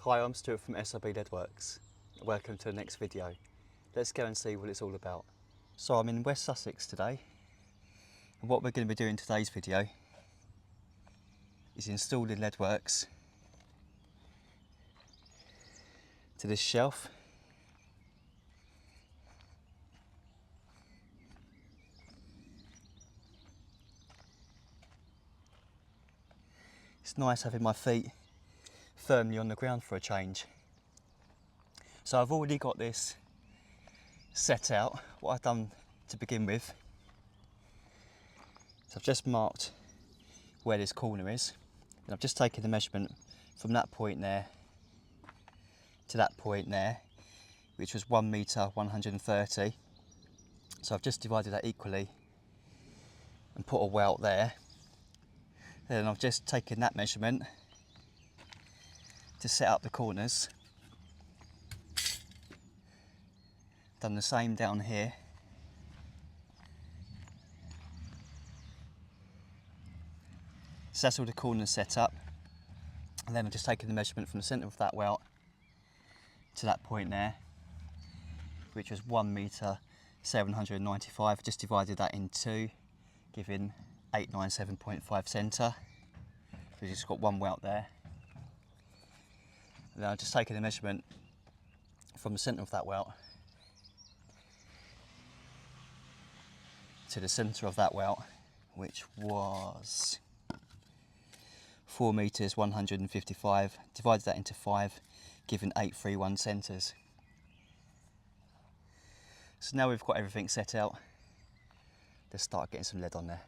Hi, I'm Stuart from SRB Leadworks. Welcome to the next video. Let's go and see what it's all about. So I'm in West Sussex today, and what we're going to be doing in today's video is installing leadworks to this shelf. It's nice having my feet firmly on the ground for a change. So I've already got this set out, what I've done to begin with. So I've just marked where this corner is, and I've just taken the measurement from that point there to that point there, which was 1 metre 130. So I've just divided that equally and put a welt there. Then I've just taken that measurement to set up the corners. Done the same down here. So that's all the corners set up. And then I've just taken the measurement from the centre of that welt to that point there, which was 1 metre 795. Just divided that in two, giving 897.5 centre. So we've just got one welt there. And then I've just taken the measurement from the centre of that welt to the centre of that welt, which was 4 metres 155. Divided that into 5, giving 831 centres. So now we've got everything set out, let's start getting some lead on there.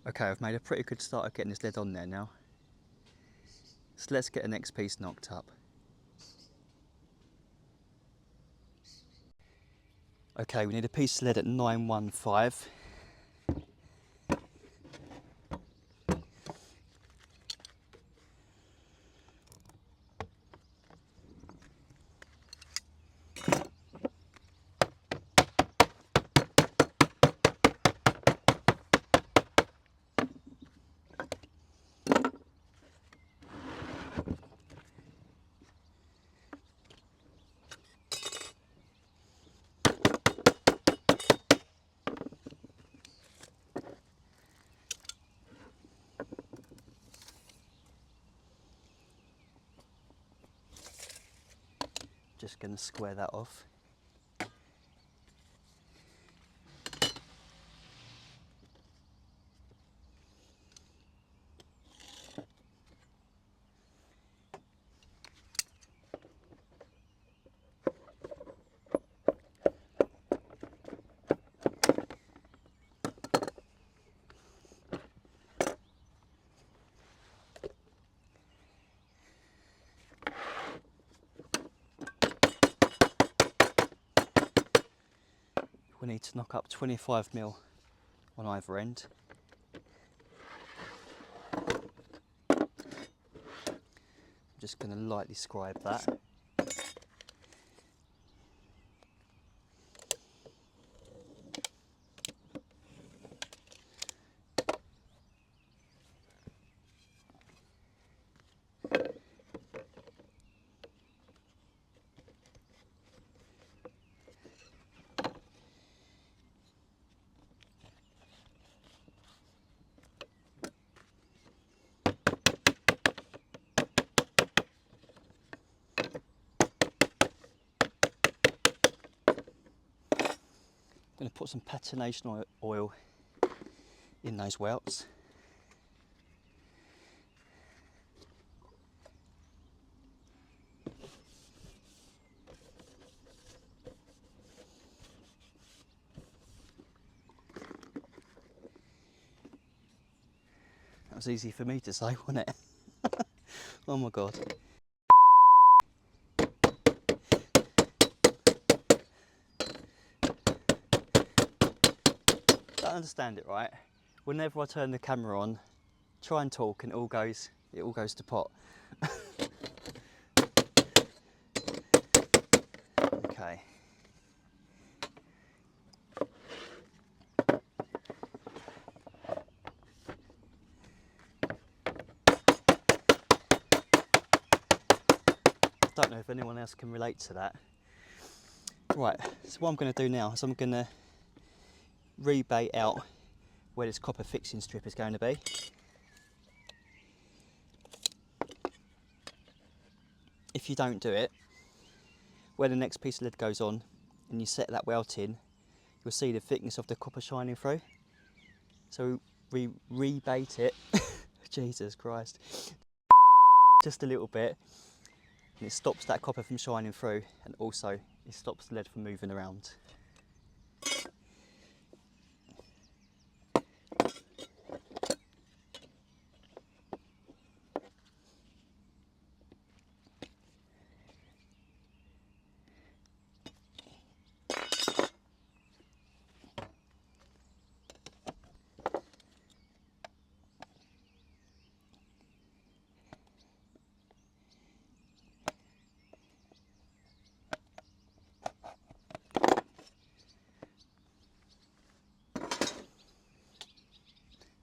Okay, I've made a pretty good start of getting this lead on there now. So let's get the next piece knocked up. Okay, we need a piece of lead at 915. Just going to square that off. We need to knock up 25mm on either end. I'm just going to lightly scribe that. I'm going to put some patination oil in those welts. That was easy for me to say, wasn't it? Oh my God. Don't understand it, right? Whenever I turn the camera on, try and talk, and it all goes to pot. Okay. don't know if anyone else can relate to that. Right, so what I'm going to do now is I'm going to rebate out where this copper fixing strip is going to be. If you don't do it, where the next piece of lead goes on and you set that welt in, you'll see the thickness of the copper shining through. So we rebate it, Jesus Christ, just a little bit, and it stops that copper from shining through, and also it stops the lead from moving around.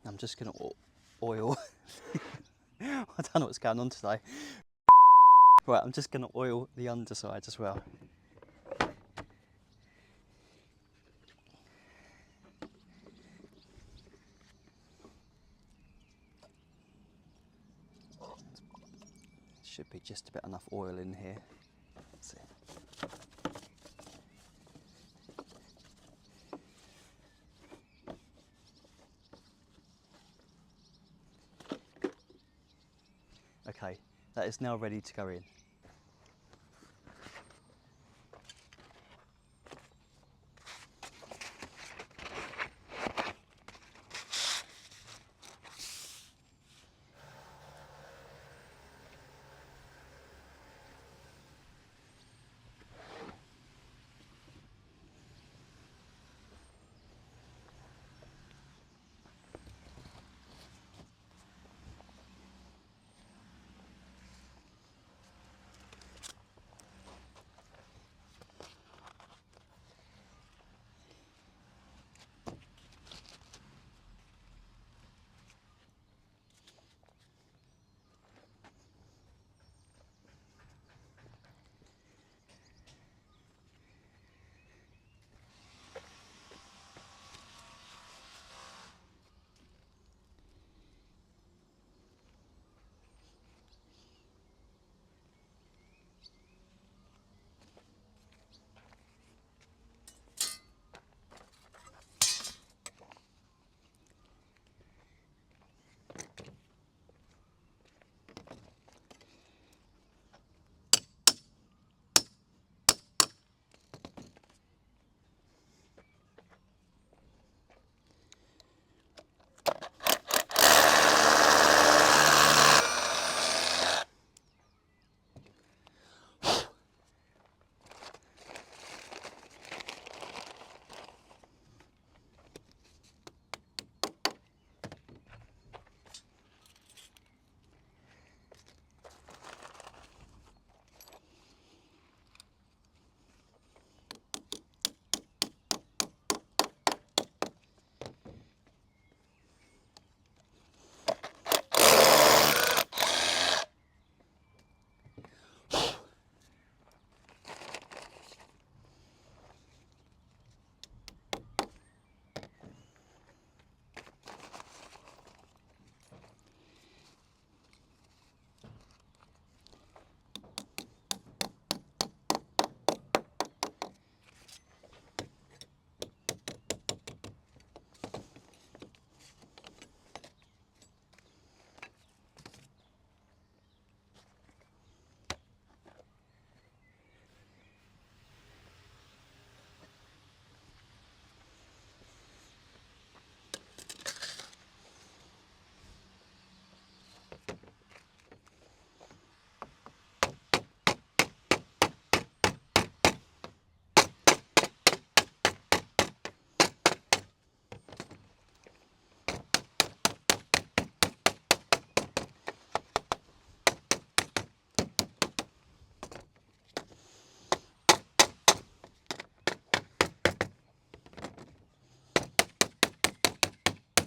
I'm just going to oil. I don't know what's going on today. Right, I'm just going to oil the underside as well. Should be just about enough oil in here. That's it. Okay, that is now ready to go in.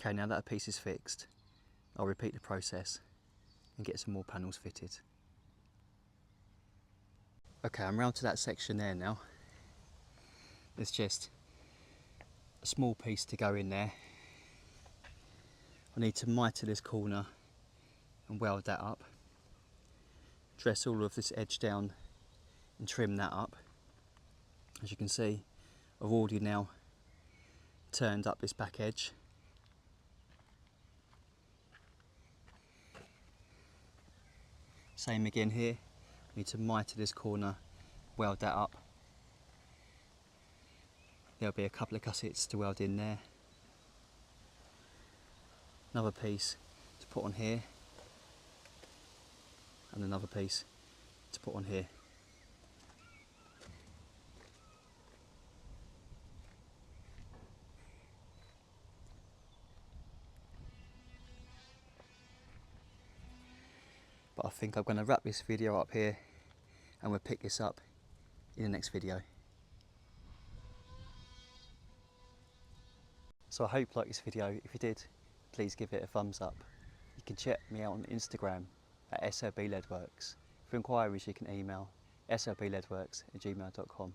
Okay, now that a piece is fixed, I'll repeat the process and get some more panels fitted. Okay, I'm round to that section there now. There's just a small piece to go in there. I need to mitre this corner and weld that up. Dress all of this edge down and trim that up. As you can see, I've already now turned up this back edge. Same again here, need to mitre this corner, weld that up. There'll be a couple of gussets to weld in there. Another piece to put on here, and another piece to put on here. But I think I'm going to wrap this video up here, and we'll pick this up in the next video. So I hope you liked this video. If you did, please give it a thumbs up. You can check me out on Instagram at slbleadworks. For inquiries you can email slbleadworks@gmail.com.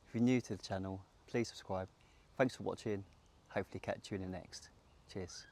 If you're new to the channel, please subscribe. Thanks for watching. Hopefully catch you in the next. Cheers.